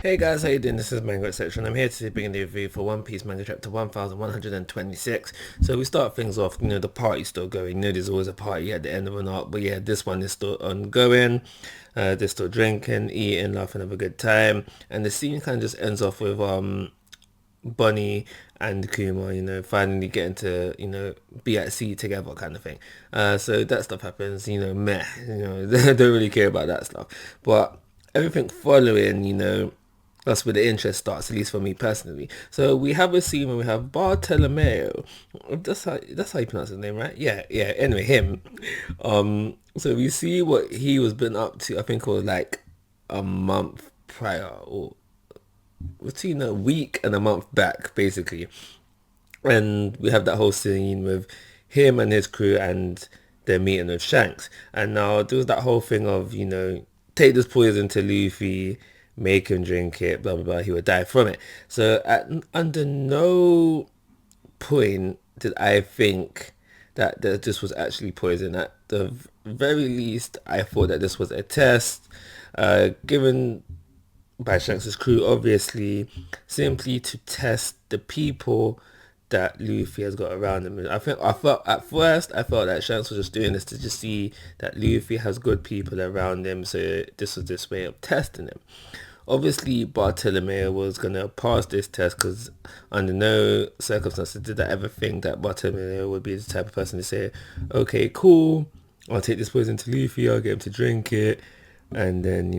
Hey guys, how you doing? This is Manga, etc. And I'm here to bring a new review for One Piece Manga Chapter 1126. So we start things off, the party's still going. There's always a party at the end of an arc, but yeah, this one is still ongoing. They're still drinking, eating, laughing, have a good time. And the scene kind of just ends off with Bunny and Kuma, finally getting to, be at sea together kind of thing. So that stuff happens, meh, they don't really care about that stuff. But everything following, that's where the interest starts, at least for me personally. So we have a scene where we have Bartolomeo. That's how you pronounce his name, right? Yeah. Anyway, him. So we see what he was been up to. I think it was like a month prior, or between a week and a month back, basically. And we have that whole scene with him and his crew, and they're meeting with Shanks. And now there was that whole thing of, take this poison to Luffy, make him drink it, blah, blah, blah. He would die from it. So under no point did I think that this was actually poison. At the very least, I thought that this was a test, given by Shanks' crew, obviously, simply to test the people that Luffy has got around him. I felt at first that Shanks was just doing this to just see that Luffy has good people around him, so this was this way of testing him. Obviously, Bartolomeo was gonna pass this test because under no circumstances did I ever think that Bartolomeo would be the type of person to say, "Okay, cool, I'll take this poison to Luffy, I'll get him to drink it, and then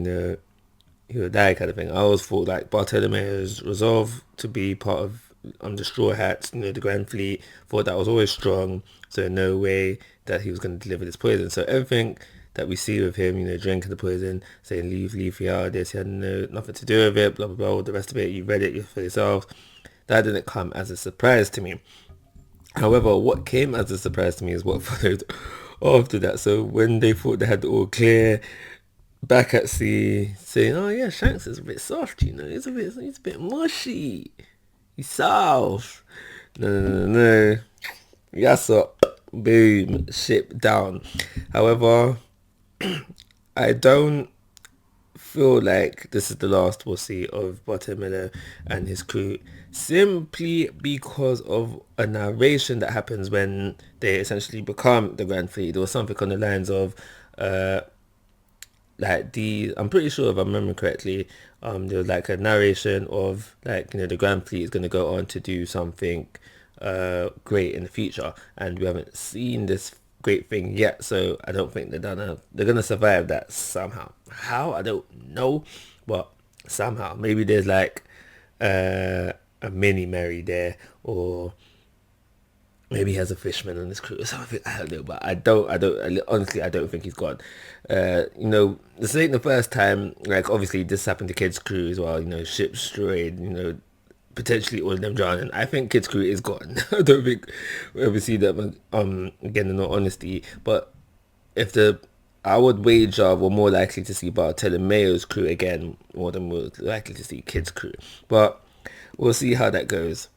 he would die," kind of thing. I always thought like Bartolomeo's resolve to be part of the Straw Hats, the Grand Fleet, thought that was always strong. So no way that he was going to deliver this poison. So everything that we see with him, drinking the poison, saying leave out of this, he had nothing to do with it, blah blah blah. All the rest of it, you read it for yourself. That didn't come as a surprise to me. However, what came as a surprise to me is what followed after that. So when they thought they had it all clear, back at sea, saying, "Oh yeah, Shanks is a bit soft, he's a bit mushy. He's soft." No. Yes, sir. Boom, ship down. However, I don't feel like this is the last we'll see of Buttermiller and his crew, simply because of a narration that happens when they essentially become the Grand Fleet. There was something on the lines of like I'm pretty sure if I remember correctly, there was like a narration of like, the Grand Fleet is going to go on to do something great in the future, and we haven't seen this great thing yet. So I don't think they're gonna survive that somehow. How, I don't know, but somehow maybe there's like a mini Mary there, or maybe he has a fishman on his crew or something. I don't know, but honestly, I don't think he's gone. This ain't the first time. Like, obviously, this happened to Kid's crew as well. Ship destroyed. Potentially all of them drowning. I think Kid's crew is gone. I don't think we ever see them again, in all honesty. But if I would wager we're more likely to see Bartolomeo's crew again more than we're likely to see Kid's crew. But we'll see how that goes.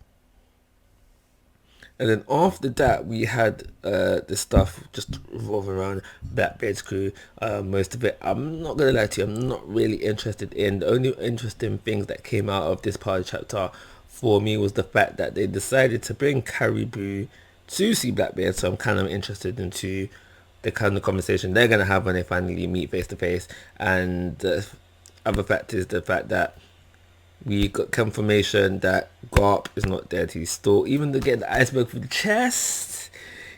And then after that, we had the stuff just revolving around Blackbeard's crew. Most of it, I'm not going to lie to you, I'm not really interested in. The only interesting things that came out of this part of the chapter for me was the fact that they decided to bring Caribou to see Blackbeard. So I'm kind of interested into the kind of conversation they're going to have when they finally meet face to face. And the other fact is the fact that we got confirmation that Garp is not dead. He's still, even to get the iceberg through the chest,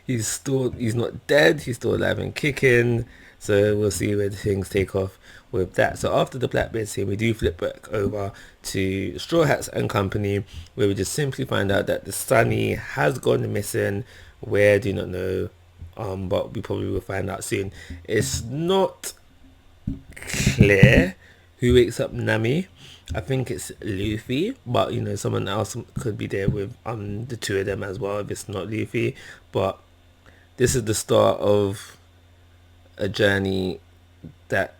he's not dead. He's still alive and kicking. So we'll see where things take off with that. So after the Blackbeard scene, we do flip back over to Straw Hats and Company, where we just simply find out that the Sunny has gone missing. Where, do not know, but we probably will find out soon. It's not clear who wakes up Nami. I think it's Luffy, but someone else could be there with the two of them as well if it's not Luffy. But this is the start of a journey that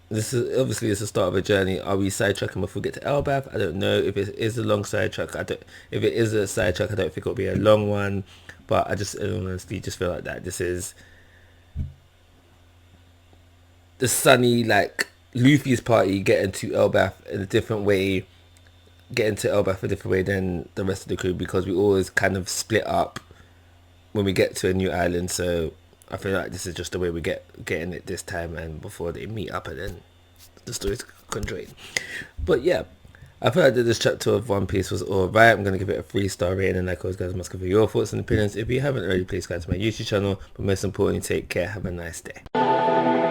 it's the start of a journey. Are we sidetracking before we get to Elbath? I don't know. If it is a long sidetrack, if it is a sidetrack, I don't think it'll be a long one. But I honestly just feel like that this is the Sunny, like, Luffy's party getting to Elbaf in a different way, getting to Elbaf a different way than the rest of the crew, because we always kind of split up when we get to a new island. So I feel like this is just the way we getting it this time, and before they meet up and then the story's conjoined. But yeah, I feel like that this chapter of One Piece was alright. I'm going to give it a 3-star rating, and like always guys, must give you your thoughts and opinions. If you haven't already, please go to my YouTube channel, but most importantly, take care, have a nice day.